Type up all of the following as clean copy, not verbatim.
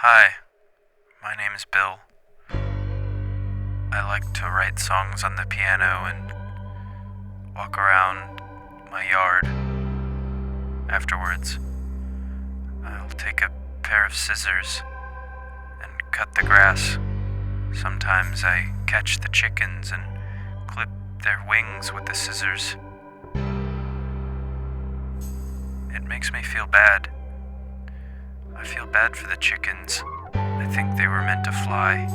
Hi, my name is Bill. I like to write songs on the piano and walk around my yard. Afterwards, I'll take a pair of scissors and cut the grass. Sometimes I catch the chickens and clip their wings with the scissors. It makes me feel bad. I feel bad for the chickens. I think they were meant to fly.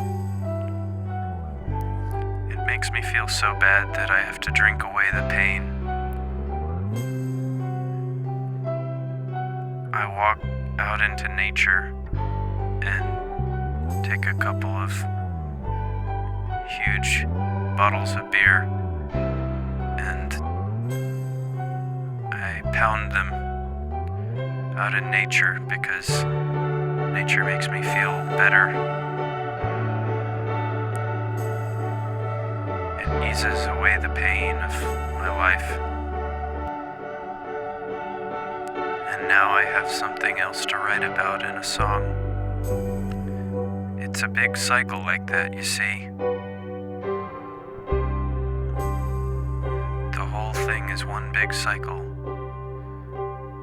It makes me feel so bad that I have to drink away the pain. I walk out into nature and take a couple of huge bottles of beer and I pound them out in nature because nature makes me feel better. It eases away the pain of my life. And now I have something else to write about in a song. It's a big cycle like that, you see. The whole thing is one big cycle.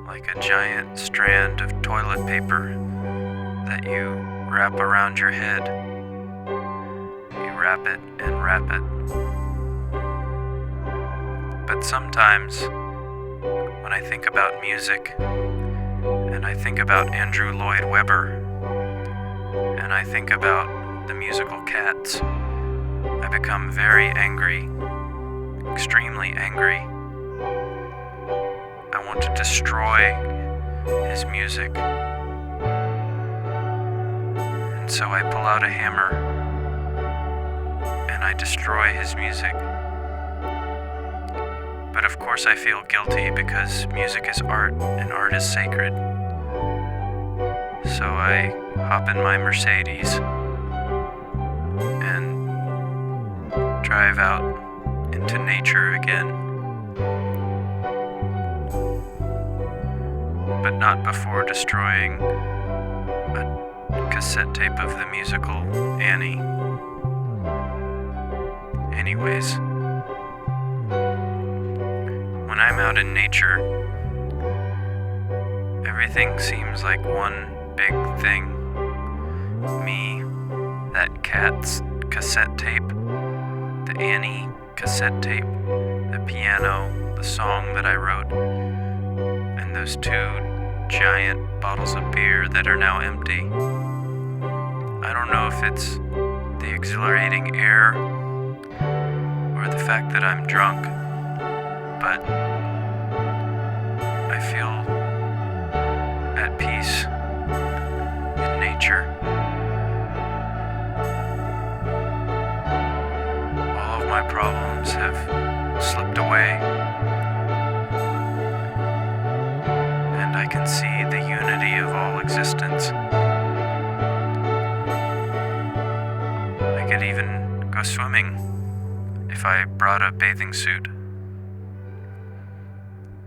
Like a giant strand of toilet paper that you wrap around your head. You wrap it and wrap it. But sometimes, when I think about music, and I think about Andrew Lloyd Webber, and I think about the musical Cats, I become very angry, extremely angry. I want to destroy his music. And so I pull out a hammer and I destroy his music. But of course I feel guilty because music is art and art is sacred. So I hop in my Mercedes and drive out into nature again. But not before destroying a cassette tape of the musical Annie. Anyways, when I'm out in nature, everything seems like one big thing. Me, that Cat's cassette tape, the Annie cassette tape, the piano, the song that I wrote, and those two giant bottles of beer that are now empty. I don't know if it's the exhilarating air or the fact that I'm drunk, but I feel at peace in nature. All of my problems have slipped away. I can see the unity of all existence. I could even go swimming if I brought a bathing suit.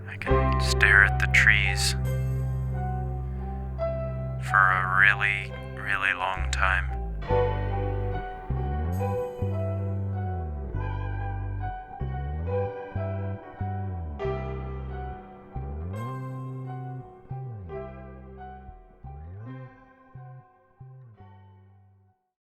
I can stare at the trees for a really, really long time.